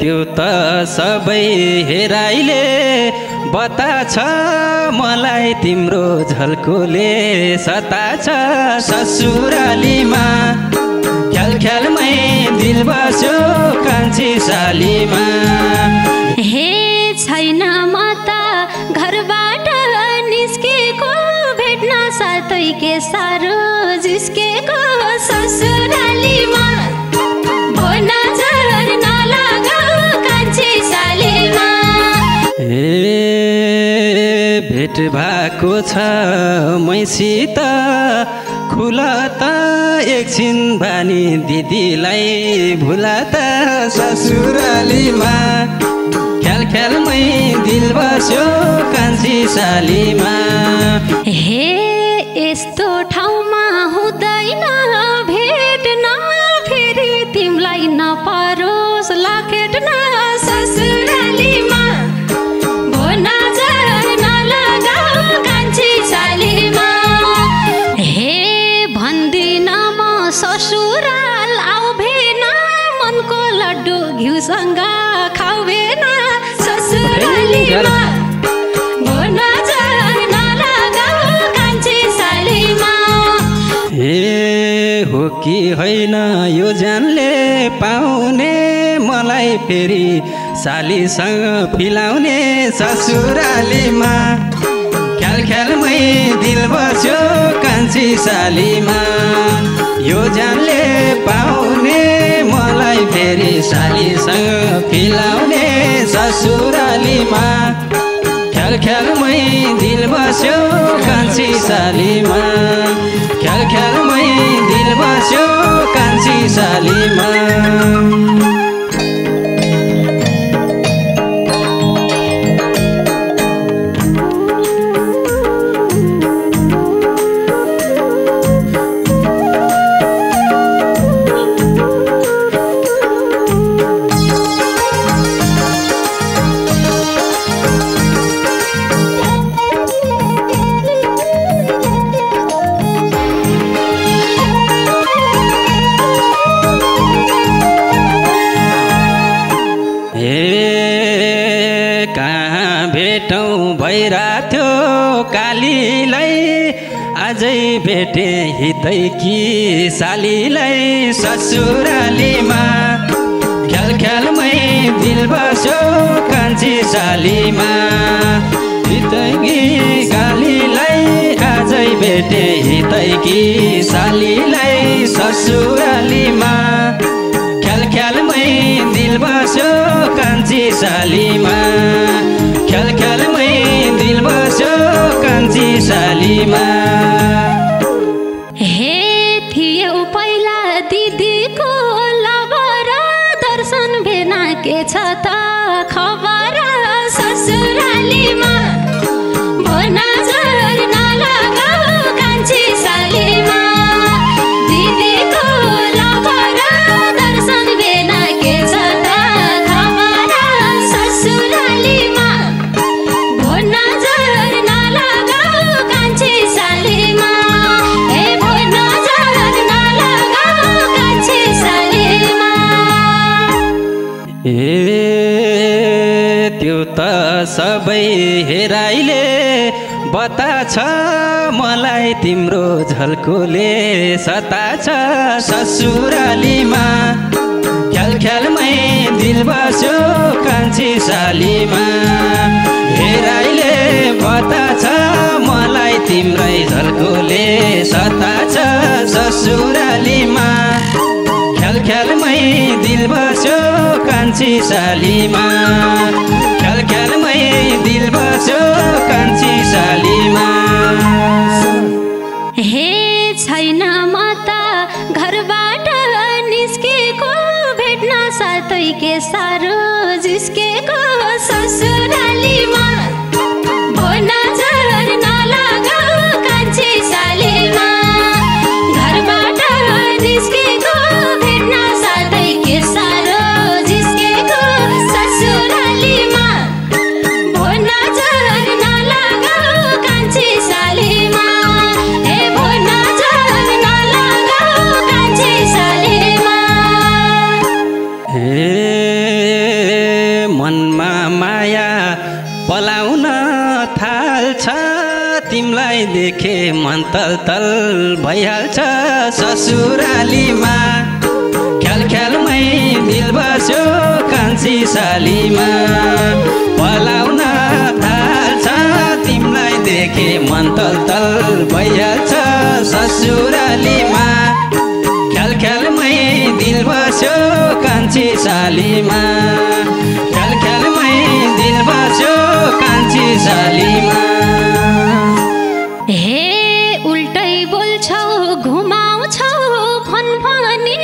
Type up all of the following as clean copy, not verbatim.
त्यो त सबै हेराइले बताछ मलाई तिम्रो झल्कोले सताछ ससुरालीमा ख्याल ख्यालमै दिल बस्यो कान्छी सालीमा। हे छैन म त घरबाट निस्केको भेट्न साथै के साह्रो जिस्केको ससुरालीमा भो नजर नलगाऊ कान्छी सालीमा। भेट भएको छ मैसित खुला त एकछिन बानी दिदीलाई भुला त ससुरालीमा ख्याल ख्यालमै दिल बस्यो कान्छी सालीमा। हे यस्तो ठाउँमा हुँदैन भेट्न फेरि तिमीलाई नपरोस् लखेट्न ससुरालीमा भो नजर नलगाऊ कान्छी सालीमा। हे भन्दिन म ससुराल आऊ भेन मनको लड्डु घिउसँग खाऊ भेन ससुरालीमा भो नजर नलगाऊ कान्छी सालीमा। हो कि होइन यो जानले पाउने मलाई फेरि सालीसँग फिलाउने ससुरालीमा ख्याल ख्यालमै दिल बस्यो कान्छी सालीमा। यो जानले पाउने मलाई फेरि सालीसँग फिलाउने ससुरालीमा ख्याल ख्यालमै दिल बस्यो कान्छी सालीमा ख्याल ख्यालमै दिल बस्यो कान्छी सालीमा। भइराथ्यो कालीलाई आजै भेटे हितै कि सालीलाई ससुरालीमा ख्याल ख्यालमै दिल बस्यो कान्छी सालीमा। हितै कि कालीलाई आजै भेटे हितै कि सालीलाई ससुरालीमा ख्याल ख्यालमै दिल बस्यो कान्छी सालीमा ख्याल ख्यालमै दिल बस्यो कान्छी सालीमा। हे थियो पहिला दिदीको लबर दर्शन भेना के छ त खबर ससुरालीमा भो नजर नलगाऊ कान्छी सालीमा। दिदीको लबर दर्शन भेना के छ त खबर ससुरालीमा भो नजर नलगाऊ कान्छी सालीमा। हे भो नजर नलगाऊ कान्छी सालीमा। त्यो त सबै हेराइले बताछ मलाई तिम्रो झल्कोले सताछ ससुरालीमा ख्याल ख्यालमै दिल बस्यो कान्छी सालीमा। हेराइले बताछ मलाई तिम्रै झल्कोले सताछ ससुरालीमा ख्याल ख्यालमै दिल बस्यो कान्छी सालीमा ख्याल ख्यालमै दिल बस्यो कान्छी सालीमा। हे छैन म त घरबाट निस्केको भेट्न साथै के साह्रो जिस्केको ससुरालीमा भो नजर नलगाऊ कान्छी सालीमा। घरबाट निस्केको भेट्न साथै के साह्रो जिस्केको ससुरालीमा भो नजर नलगाऊ कान्छी सालीमा। हे भो नजर नलगाऊ कान्छी सालीमा। मन तल भइहाल्छ ससुरालीमा ख्याल ख्यालमै दिल बस्यो कान्छी सालीमा पलाउन थाल्छ तिमीलाई देखे मन तल भइहाल्छ ससुरालीमा ख्याल ख्यालमै दिल बस्यो कान्छी सालीमा ख्याल ख्यालमै दिल बस्यो कान्छी सालीमा हे उल्टै बोल्छौ घुमाउँछौ फनफनी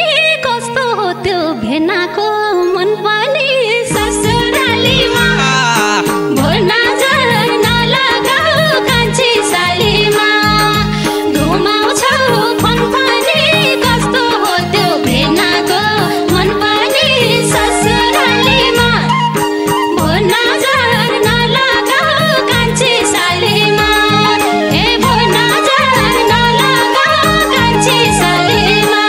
कस्तो हो त्यो भेनाको मन पनि ससुरालीमा भोल्न नजर नलगाऊ कान्छी सालीमा घुमाउँछौ फनफनी कस्तो हो त्यो भेनाको मन पनि ससुरालीमा भोल्न नजर नलगाऊ कान्छी सालीमा ए भोल्न नजर नलगाऊ कान्छी सालीमा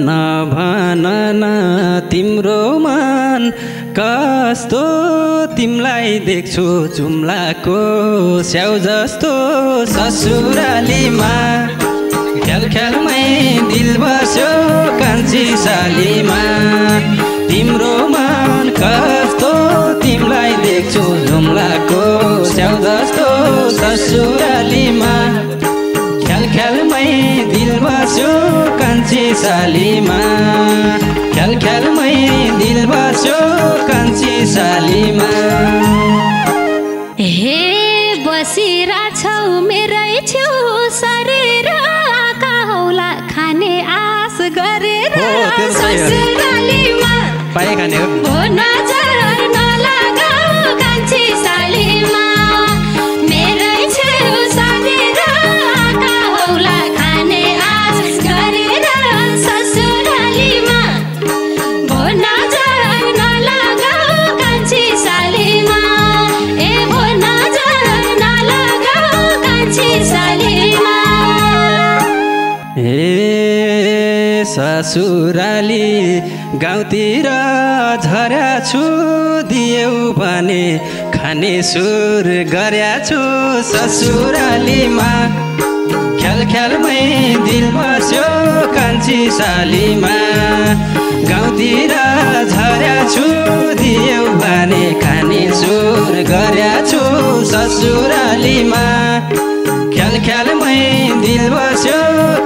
नभन न तिम्रो मन कस्तो तिमलाई देख्छु जुम्लाको स्याउ जस्तो ससुरालीमा ख्याल ख्यालमै दिल बस्यो कान्छी सालीमा तिम्रो मन कस्तो तिमलाई देख्छु जुम्लाको स्याउ जस्तो ससुरालीमा ख्याल ख्यालमै दिल बस्यो कान्छी सालीमा ख्याल ख्यालमै दिल बस्यो कान्छी सालीमा हे बसिरहेछौ मेरै छेउ सरेर आका हौला खाने आश गरेर ससुरालीमा पाए खाने हो भो नजर नलगाऊ कान्छी सालीमा मेरै छेउ सरेर आका हौला खाने आश गरेर ससुरालीमा भो नजर नलगाऊ कान्छी सालीमा ए भो नजर नलगाऊ कान्छी सालीमा ए ससुराली गाउँतिर झर्या छु दियौ भने खाने सुर गर्या छु ससुरालीमा ख्याल ख्यालमै दिल बस्यो कान्छी सालीमा गाउँतिर झर्या छु दियौ भने खाने सुर गर्या छु ससुरालीमा ख्याल ख्यालमै दिल बस्यो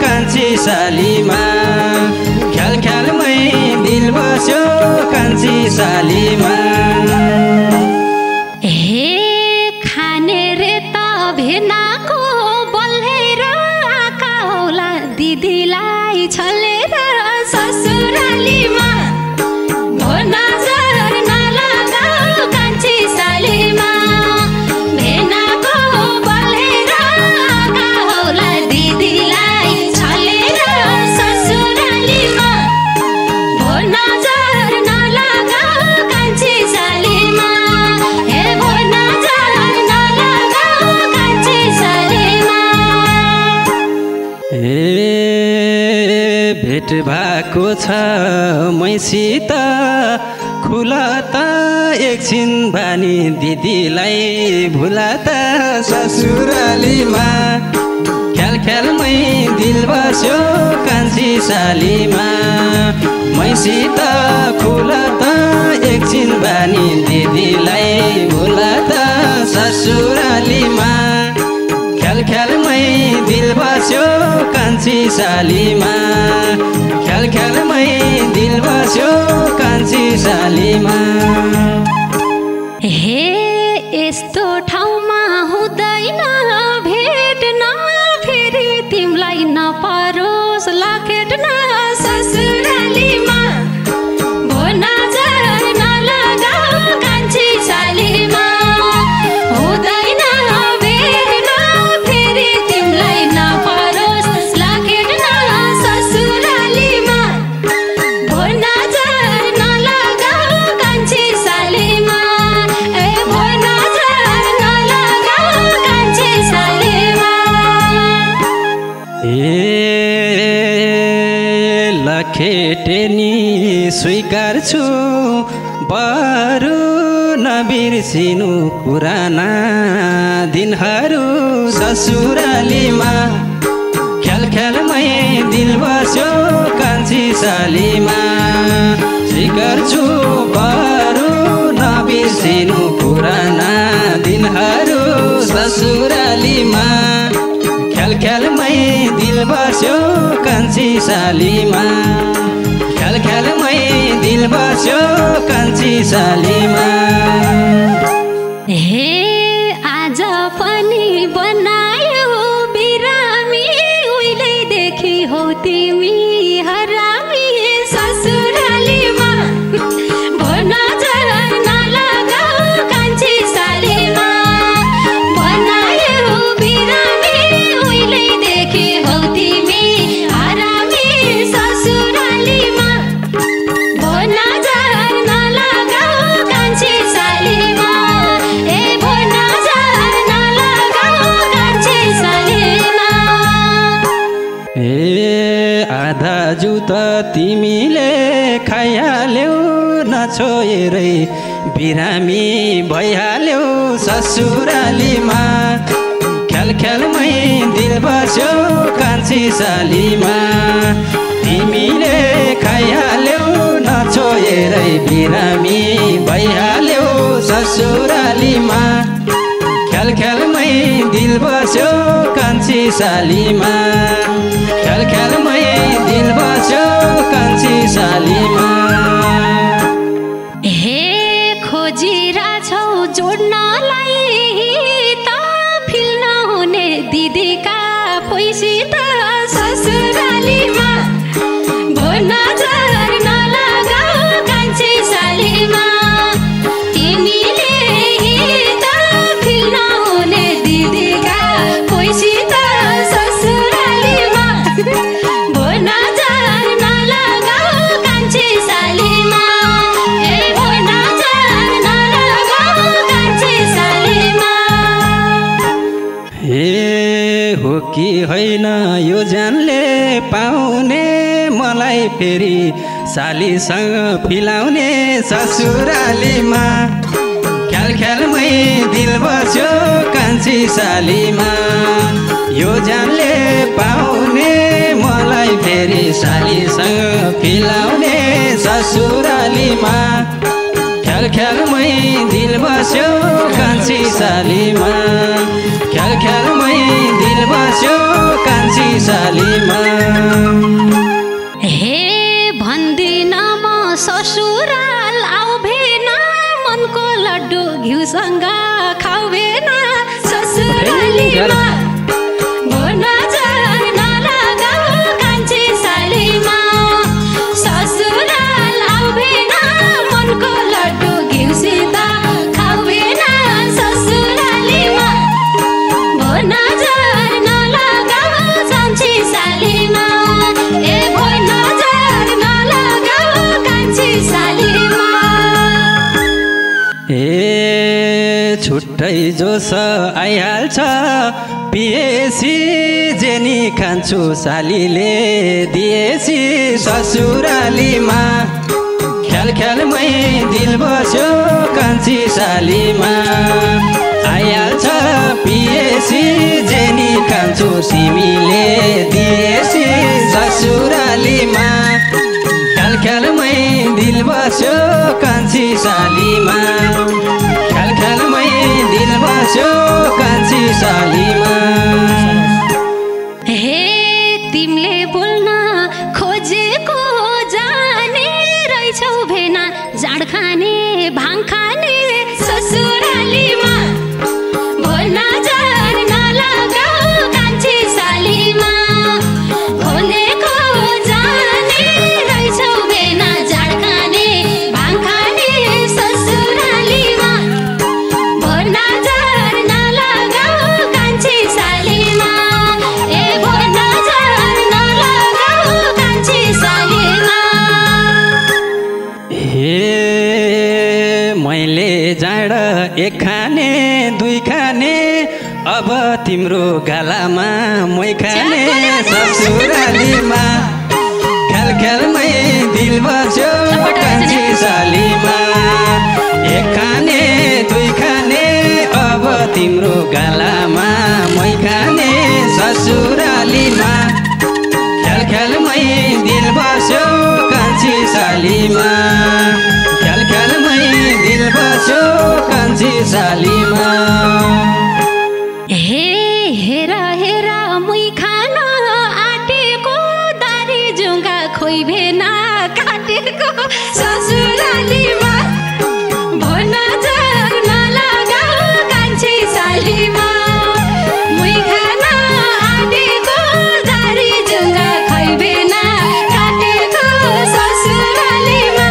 कान्छी सालीमा ख्याल ख्यालमै दिल बस्यो कान्छी सालीमा हे खाने रे त भेनाको बल्लेर आका होला दिदीलाई छलेर ससुरालीमा भो नजर नलगाऊ कान्छी सालीमा भेनाको बल्लेर आका होला दिदीलाई छलेर ससुरालीमा भो नजर नलगाऊ कान्छी सालीमा हे भो नजर नलगाऊ कान्छी सालीमा ए भेट भएको छ मैसित खुला त एकछिन बानी दिदीलाई भुला त ससुरालीमा ख्याल ख्यालमै दिल बस्यो कान्छी सालीमा मैसित खुला त एकछिन बानी दिदीलाई भुला त ससुरालीमा ख्याल ख्यालमै दिल बस्यो कान्छी सालीमा ख्याल ख्यालमै दिल बस्यो कान्छी सालीमा हे यस्तो ठाउँमा हुँदैन भेट्न फेरि तिमीलाई नपरोस् लखेट्न ससुरालीमा भो नजर नलगाऊ कान्छी सालीमा हुँदैन भेट्न फेरि तिमीलाई नपरोस् लखेट्न ससुरालीमा भो नजर नलगाऊ कान्छी सालीमा ए भो नजर नलगाऊ कान्छी सालीमा लखेटे नि स्वीकार छु बरु नबिर्सिनु पुराना दिनहरू ससुरालीमा ख्याल ख्यालमै दिल बस्यो कान्छी सालीमा सिकर्छु बरु नबिर्सिनु पुराना दिनहरू ससुरालीमा ख्याल ख्यालमै दिल बस्यो कान्छी सालीमा ख्याल ख्यालमै दिल बस्यो कान्छी सालीमा हे आज पनि बनायो बिरामी उहिलेदेखि हौ तिमी हरामी ससुरालीमा भन्न झर नलगाऊ कान्छी सालीमा बनायो बिरामी उहिलेदेखि हौ तिमी हरामी ससुरालीमा भन्न झर नलगाऊ कान्छी सालीमा ए भन्न झर नलगाऊ कान्छी सालीमा आधा जुत तिमीले खाइहाल्यौ नछोएरै बिरामी भइहाल्यौ ससुरालीमा ख्याल ख्यालमै दिल बस्यो कान्छी सालीमा तिमीले खाइहाल्यौ नछोएरै बिरामी भइहाल्यौ ससुरालीमा ख्याल ख्यालमै दिल बस्यो कान्छी सालीमा ख्याल ख्यालमै दिल बस्यो कान्छी सालीमा हे खोजिरहेछौ जोड्नलाई त फिल नहुने दिदीका पैसित ससुरालीमा भन्न झर नलगाऊ कान्छी सालीमा तिमीले त फिल नहुने दिदीका पैसित ससुरालीमा भन्न झर नलगाऊ कान्छी सालीमा ए भन्न झर नलगाऊ कान्छी सालीमा हे हो कि होइन यो जानले पाउने मलाई फेरि सालीसँग फिलाउने ससुरालीमा ख्याल ख्यालमै दिल बस्यो कान्छी सालीमा यो जानले पाउने मलाई फेरि सालीसँग फिलाउने ससुरालीमा ख्याल ख्यालमै दिल बस्यो कान्छी सालीमा ख्याल ख्यालमै दिल बस्यो कान्छी सालीमा हे भन्दिन म ससुराल आउ भेन मनको लड्डु घिउसँग खाउ भेन ससुरालीमा भन्न झर नलगाऊ कान्छी सालीमा ससुराल आउ भेन मनको लड्डु घिउसित खाउ भेन ससुरालीमा भन्न झर नलगाऊ कान्छी सालीमा ए भन्न झर नलगाऊ कान्छी सालीमा छुट्टै जोस आइहाल्छ पिएसी जेनी खान्छु सालीले दिएसी ससुरालीमा ख्याल ख्यालमै दिल बस्यो कान्छी सालीमा आइहाल्छ पिएसी जेनी खान्छु सिमीले दिएसी ससुरालीमा ख्याल ख्यालमै दिल बस्यो कान्छी सालीमा ख्याल ख्यालमै दिल बस्यो कान्छी सालीमा हे तिमीले बोल्न खोजेको जाने रहेछौ भेना जाँड खाने भाङ खाने ससुरालीमा भन्न झर नलगाऊ कान्छी सालीमा खोलेको जाने रहेछौ भेना जाँड खाने भाङ खाने ससुरालीमा भन्न झर नलगाऊ कान्छी सालीमा ए भन्न झर नलगाऊ कान्छी सालीमा मैले जाँड एक खाने दुई खाने अब तिम्रो गालामा मै खाने ससुरालीमा ख्याल ख्यालमै दिल बस्यो कान्छी सालीमा एक खाने सालीमा ख्याल ख्यालमै दिल बस्यो कान्छी सालीमा हे हेरा हेरा मुई खान आटेको दारी जुङ्गा खोइ भेना काटेको ससुरालीमा भन जर नलगाऊ कान्छी सालीमा मुई खान आटेको दारी जुङ्गा खोइ भेना काटेको ससुरालीमा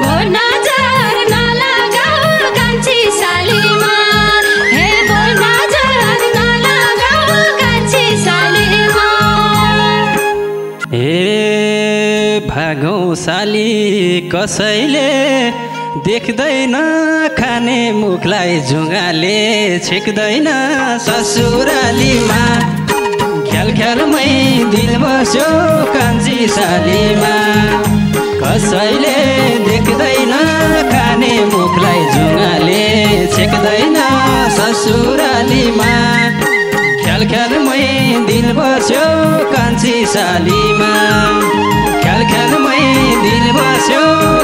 भन जर नलगाऊ कान्छी सालीमा हे भन जर नलगाऊ कान्छी सालीमा ए भागौ साली कसैले देख्दैन खाने मुखलाई जुङ्गाले छेक्दैन ससुरालीमा ख्याल ख्यालमै दिल बस्यो कान्छी सालीमा कसैले देख्दैन खाने मुखलाई जुङ्गाले छेक्दैन ससुरालीमा ख्याल ख्यालमै दिल बस्यो कान्छी सालीमा ख्याल ख्यालमै दिल बस्यो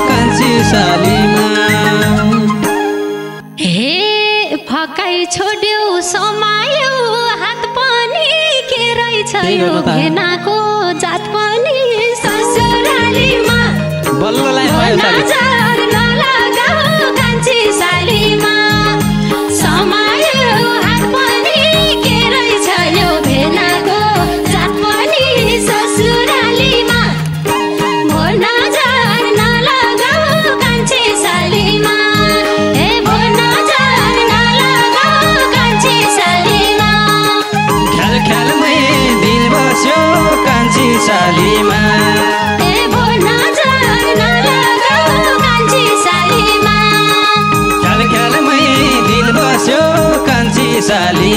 कान्छी सालीमा हे फकाइ छोड्यो समायो हात पनि के रहेछ यो भेनाको जात पनि ससुरालीमा बल्ललाई भयो साली नजर नलगाऊ कान्छी सालीमा समायो हात पनि के रहेछ यो भेनाको जात पनि ससुरालीमा भो नजर नलगाऊ कान्छी सालीमा हे भो नजर नलगाऊ कान्छी सालीमा ख्याल ख्यालमै दिल बस्यो कान्छी सालीमा हे भो नजर नलगाऊ कान्छी सालीमा ख्याल ख्यालमै दिल बस्यो कान्छी साली